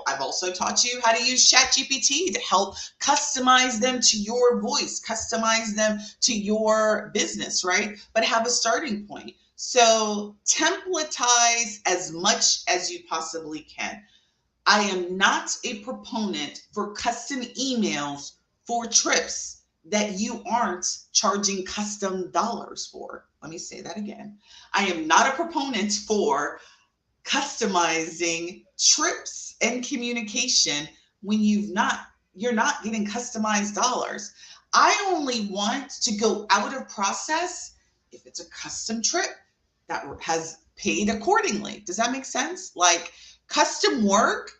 I've also taught you how to use ChatGPT to help customize them to your voice, customize them to your business, right? But have a starting point. So templatize as much as you possibly can. I am not a proponent for custom emails for trips that you aren't charging custom dollars for. Let me say that again. I am not a proponent for customizing trips and communication when you're not getting customized dollars. I only want to go out of process if it's a custom trip that has paid accordingly. Does that make sense? Custom work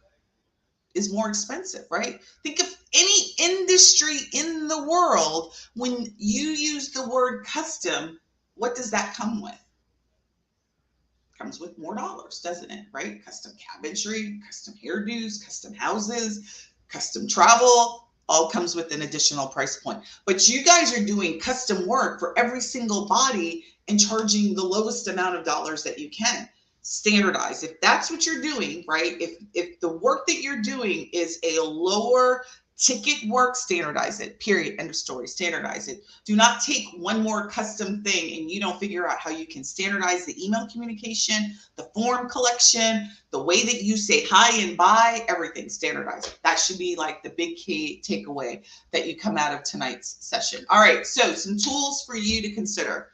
is more expensive, right? Think of any industry in the world. When you use the word custom, what does that come with? It comes with more dollars, doesn't it, right? Custom cabinetry, custom hairdos, custom houses, custom travel, all comes with an additional price point. But you guys are doing custom work for every single body and charging the lowest amount of dollars that you can. Standardize. If that's what you're doing, right? If the work that you're doing is a lower ticket work, standardize it. Period. End of story. Standardize it. Do not take one more custom thing and you don't figure out how you can standardize the email communication, the form collection, the way that you say hi and bye, everything. Standardize it. That should be the big key takeaway that you come out of tonight's session. All right. So some tools for you to consider.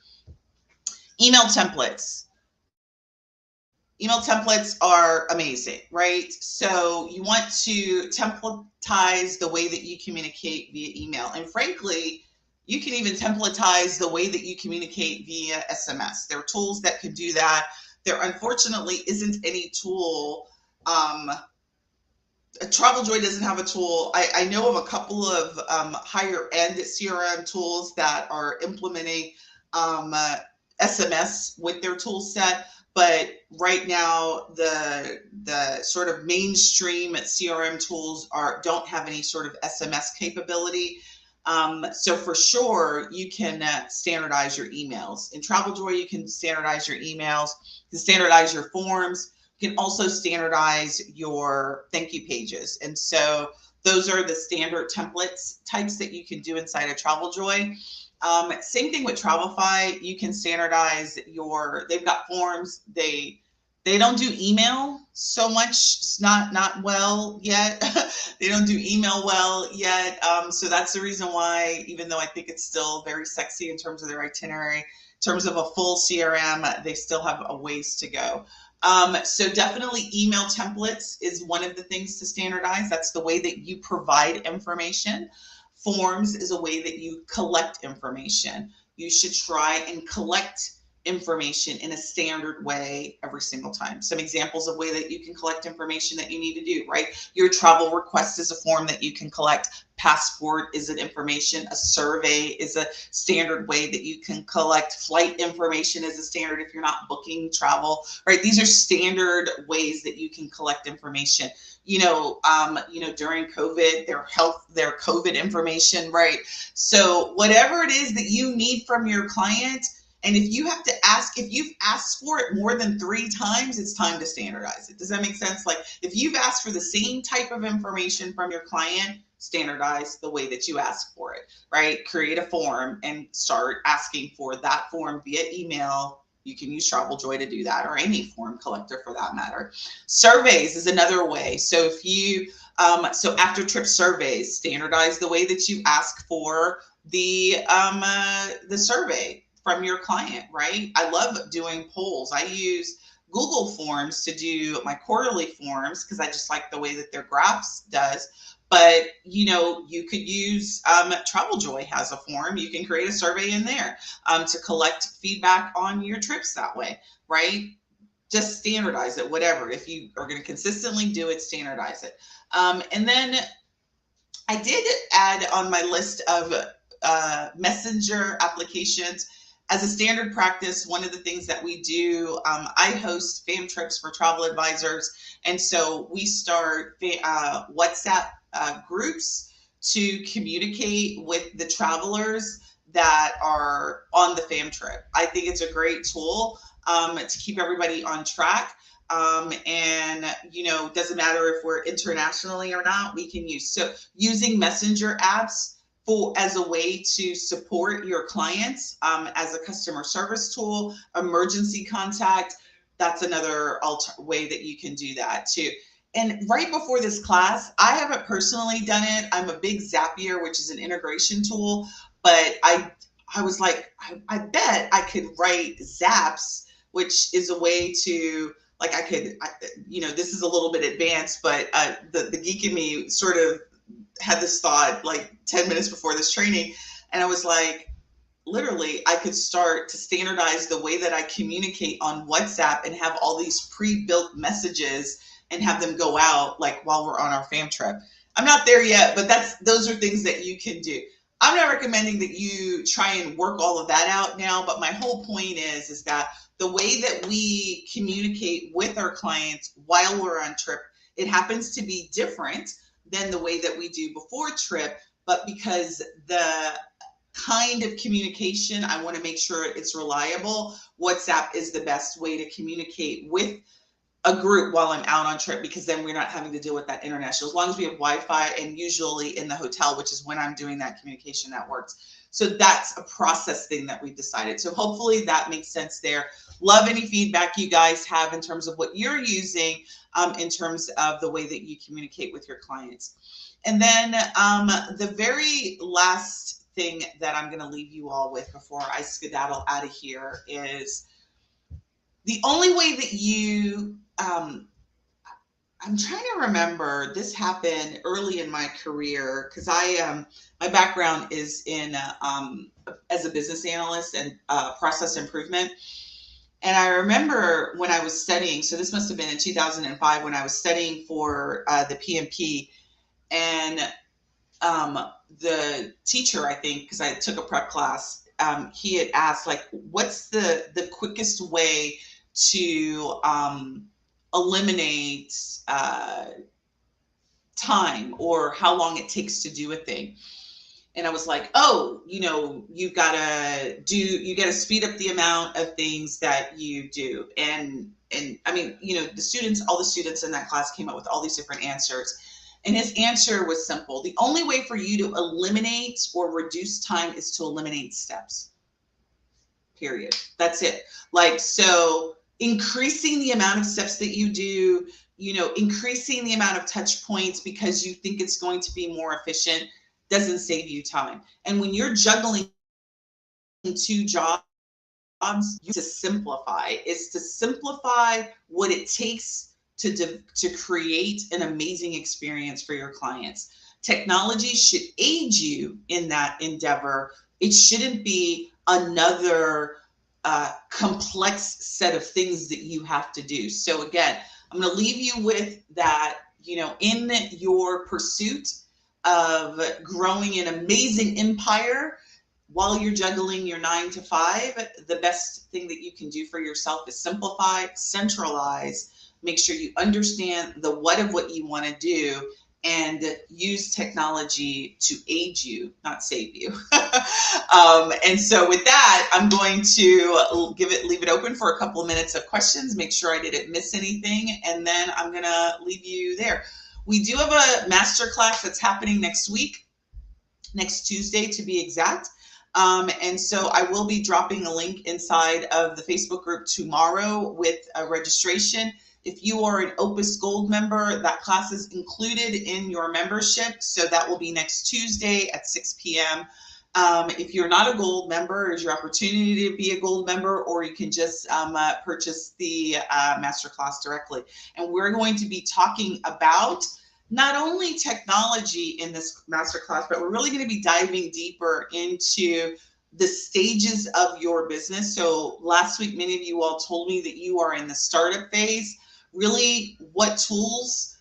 Email templates. Email templates are amazing, right? So you want to templatize the way that you communicate via email. And frankly, you can even templatize the way that you communicate via SMS. There are tools that can do that. There unfortunately isn't any tool. TravelJoy doesn't have a tool. I know of a couple of higher end CRM tools that are implementing SMS with their tool set. But right now, the sort of mainstream CRM tools don't have any sort of SMS capability. So for sure, you can standardize your emails. In TravelJoy, you can standardize your emails, you can standardize your forms, you can also standardize your thank you pages. And so those are the standard templates types that you can do inside of TravelJoy. Same thing with Travelify. You can standardize they've got forms. They don't do email so much. It's not well yet. They don't do email well yet. So that's the reason why, even though I think it's still very sexy in terms of their itinerary, in terms of a full CRM, they still have a ways to go. So definitely email templates is one of the things to standardize. That's the way that you provide information. Forms is a way that you collect information. You should try and collect information in a standard way every single time. Some examples of way that you can collect information that you need to do, right? Your travel request is a form that you can collect. Passport is an information. A survey is a standard way that you can collect. Flight information is a standard if you're not booking travel, right? These are standard ways that you can collect information. During COVID, their COVID information, right? So whatever it is that you need from your client, and if you've asked for it more than 3 times, it's time to standardize it. Does that make sense? Like if you've asked for the same type of information from your client, standardize the way that you ask for it, right? Create a form and start asking for that form via email. You can use TravelJoy to do that, or any form collector for that matter. Surveys is another way. So so after trip surveys, standardize the way that you ask for the survey from your client, right? I love doing polls. I use Google Forms to do my quarterly forms because I just like the way that their graphs does. But you could use TravelJoy has a form. You can create a survey in there to collect feedback on your trips that way, right? Just standardize it, whatever. If you are going to consistently do it, standardize it. And then I did add on my list of messenger applications. As a standard practice, one of the things that we do, I host fam trips for travel advisors. And so we start WhatsApp groups to communicate with the travelers that are on the fam trip. I think it's a great tool to keep everybody on track. It doesn't matter if we're internationally or not, we can use. So using messenger apps as a way to support your clients as a customer service tool, emergency contact, that's another way that you can do that too. And right before this class, I haven't personally done it. I'm a big Zapier, which is an integration tool, but I was like, I bet I could write Zaps, which is a way to, like, this is a little bit advanced, but the geek in me sort of had this thought like 10 minutes before this training. And I was like, literally, I could start to standardize the way that I communicate on WhatsApp and have all these pre-built messages and have them go out like while we're on our fam trip. I'm not there yet, but those are things that you can do. I'm not recommending that you try and work all of that out now, but my whole point is that the way that we communicate with our clients while we're on trip, it happens to be different than the way that we do before trip, but because the kind of communication, I want to make sure it's reliable. WhatsApp is the best way to communicate with a group while I'm out on trip, because then we're not having to deal with that international. As long as we have Wi-Fi, and usually in the hotel, which is when I'm doing that communication, that works. So that's a process thing that we've decided. So hopefully that makes sense there. Love any feedback you guys have in terms of what you're using in terms of the way that you communicate with your clients. And then the very last thing that I'm going to leave you all with before I skedaddle out of here is the only way that you, I'm trying to remember, this happened early in my career because my background is in as a business analyst and process improvement. And I remember when I was studying, so this must have been in 2005 when I was studying for the PMP, and the teacher, I think, because I took a prep class, he had asked, like, what's the quickest way to eliminate time, or how long it takes to do a thing. And I was like, oh, you gotta speed up the amount of things that you do. And I mean, all the students in that class came up with all these different answers. And his answer was simple. The only way for you to eliminate or reduce time is to eliminate steps. Period. That's it. Like, so increasing the amount of steps that you do, increasing the amount of touch points because you think it's going to be more efficient doesn't save you time. And when you're juggling 2 jobs, to simplify is to simplify what it takes to create an amazing experience for your clients. Technology should aid you in that endeavor. It shouldn't be another complex set of things that you have to do. So again, I'm going to leave you with that, in your pursuit of growing an amazing empire, while you're juggling your 9 to 5, the best thing that you can do for yourself is simplify, centralize, make sure you understand the what of what you want to do, and use technology to aid you, not save you. And so with that, I'm going to leave it open for a couple of minutes of questions, make sure I didn't miss anything, and then I'm going to leave you there. We do have a masterclass that's happening next week, next Tuesday to be exact. And so I will be dropping a link inside of the Facebook group tomorrow with a registration. If you are an Opus Gold member, that class is included in your membership. So that will be next Tuesday at 6 p.m. If you're not a Gold member, it's your opportunity to be a Gold member, or you can just purchase the masterclass directly. And we're going to be talking about not only technology in this masterclass, but we're really going to be diving deeper into the stages of your business. So last week, many of you all told me that you are in the startup phase. Really, what tools,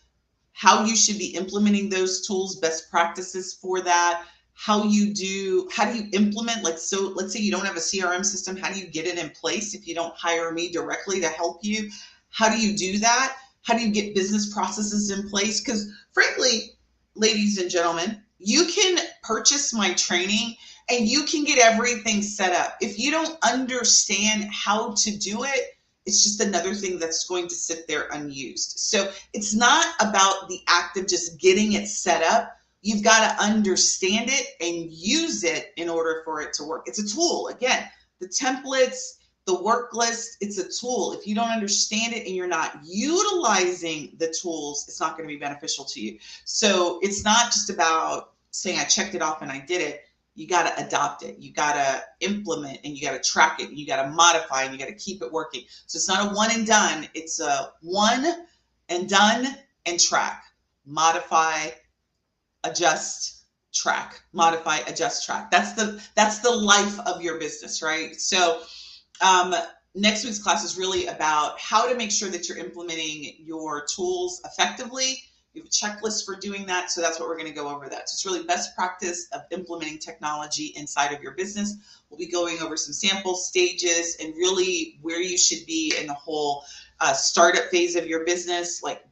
how you should be implementing those tools, best practices for that, how do you implement, like, so let's say you don't have a CRM system, how do you get it in place if you don't hire me directly to help you? How do you do that? How do you get business processes in place? Because frankly, ladies and gentlemen, you can purchase my training and you can get everything set up. If you don't understand how to do it, it's just another thing that's going to sit there unused. So it's not about the act of just getting it set up. You've got to understand it and use it in order for it to work. It's a tool. Again, the templates, the work list, it's a tool. If you don't understand it and you're not utilizing the tools, it's not going to be beneficial to you. So it's not just about saying I checked it off and I did it. You got to adopt it. You got to implement, and you got to track it, and you got to modify, and you got to keep it working. So it's not a one and done. It's a one and done and track. Modify, adjust, track. Modify, adjust, track. That's the life of your business, right? So next week's class is really about how to make sure that you're implementing your tools effectively. You have a checklist for doing that. So that's what we're going to go over that. So it's really best practice of implementing technology inside of your business. We'll be going over some sample stages and really where you should be in the whole startup phase of your business. Like,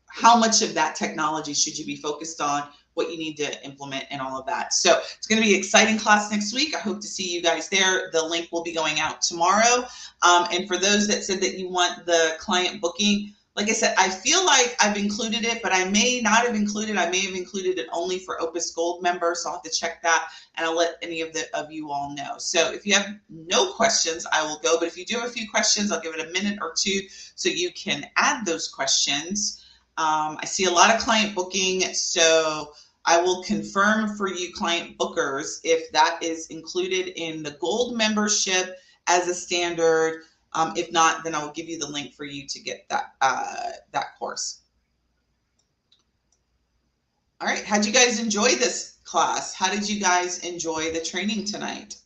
how much of that technology should you be focused on, what you need to implement, and all of that. So it's going to be an exciting class next week. I hope to see you guys there. The link will be going out tomorrow. And for those that said that you want the client booking, like I said, I feel like I've included it, but I may not have included. I may have included it only for Opus Gold members, so I'll have to check that, and I'll let any of you all know. So if you have no questions, I will go. But if you do have a few questions, I'll give it a minute or two so you can add those questions. I see a lot of client booking, so I will confirm for you client bookers if that is included in the Gold membership as a standard. If not, then I will give you the link for you to get that course. All right, how'd you guys enjoy this class? How did you guys enjoy the training tonight?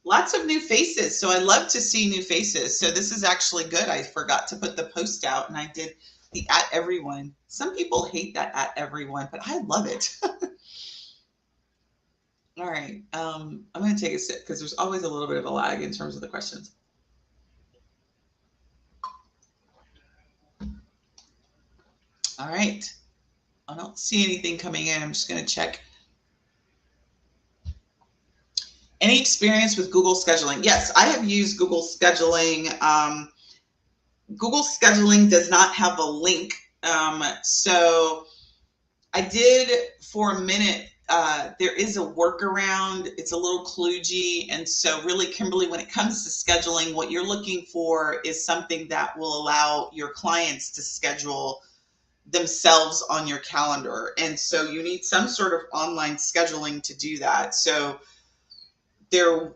Lots of new faces, so I love to see new faces. So this is actually good. I forgot to put the post out, and I did the @everyone. Some people hate that @everyone, but I love it. All right, I'm going to take a sip because there's always a little bit of a lag in terms of the questions. All right, I don't see anything coming in. I'm just going to check. Any experience with Google scheduling? Yes, I have used Google scheduling. Google scheduling does not have a link. So I did for a minute. There is a workaround. It's a little kludgy. And so really, Kimberly, when it comes to scheduling, what you're looking for is something that will allow your clients to schedule themselves on your calendar. And so you need some sort of online scheduling to do that. So there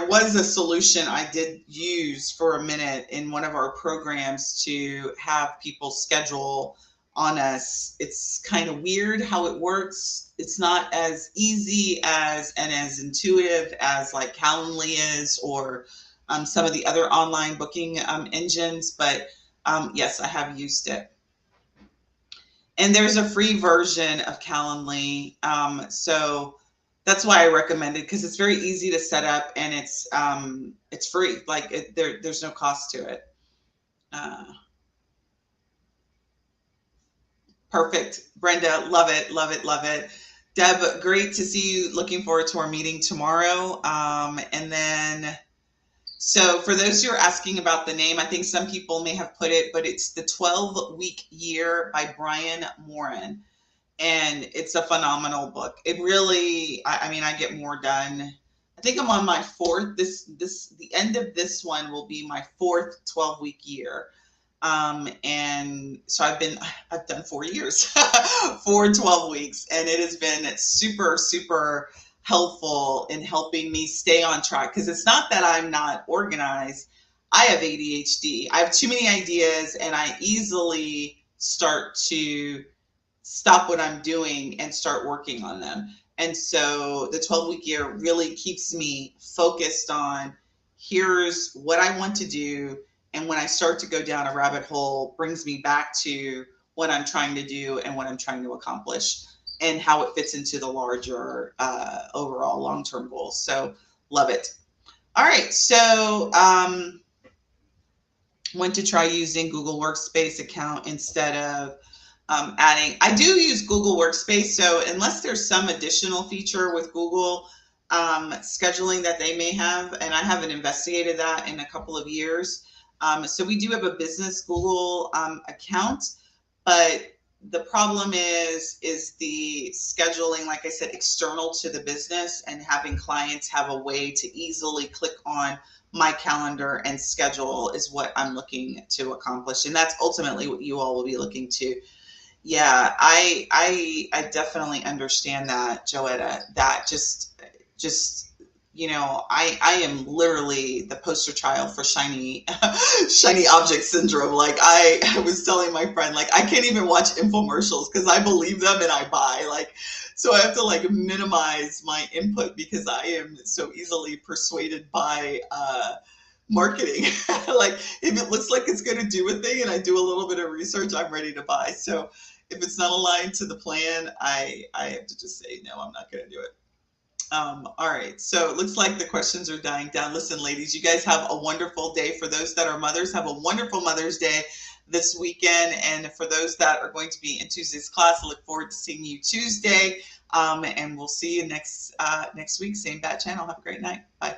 was a solution I did use for a minute in one of our programs to have people schedule on us. It's kind of weird how it works. It's not as easy as and as intuitive as like Calendly is, or some of the other online booking engines, but yes, I have used it. And there's a free version of Calendly. So that's why I recommend it, because it's very easy to set up, and it's free. Like there's no cost to it. Uh, Perfect, Brenda. Love it, love it, love it. Deb, great to see you. Looking forward to our meeting tomorrow. And then, so for those who are asking about the name, I think some people may have put it, but it's The 12-Week Year by Brian Moran. And it's a phenomenal book. It really, I mean, I get more done. I think I'm on my fourth. The end of this one will be my fourth 12-week year. And so I've done 4 years, 12 weeks, and it has been super, super helpful in helping me stay on track. Because it's not that I'm not organized. I have ADHD. I have too many ideas, and I easily start to stop what I'm doing and start working on them. And so the 12-week year really keeps me focused on, here's what I want to do. And when I start to go down a rabbit hole, brings me back to what I'm trying to do and what I'm trying to accomplish and how it fits into the larger overall long-term goals. So love it. All right. So want to try using Google Workspace account instead of adding. I do use Google Workspace, so unless there's some additional feature with Google scheduling that they may have, and I haven't investigated that in a couple of years. So we do have a business Google account, but the problem is the scheduling, like I said, external to the business, and having clients have a way to easily click on my calendar and schedule is what I'm looking to accomplish. And that's ultimately what you all will be looking to. Yeah, I definitely understand that, Joetta. That just I am literally the poster child for shiny object syndrome. Like I was telling my friend, like I can't even watch infomercials because I believe them and I buy. Like, so I have to like minimize my input because I am so easily persuaded by marketing. Like if it looks like it's going to do a thing and I do a little bit of research, I'm ready to buy. So if it's not aligned to the plan, I have to just say, no, I'm not going to do it. All right. So it looks like the questions are dying down. Listen, ladies, you guys have a wonderful day. For those that are mothers, have a wonderful Mother's Day this weekend. And for those that are going to be in Tuesday's class, I look forward to seeing you Tuesday. And we'll see you next week. Same bat channel. Have a great night. Bye.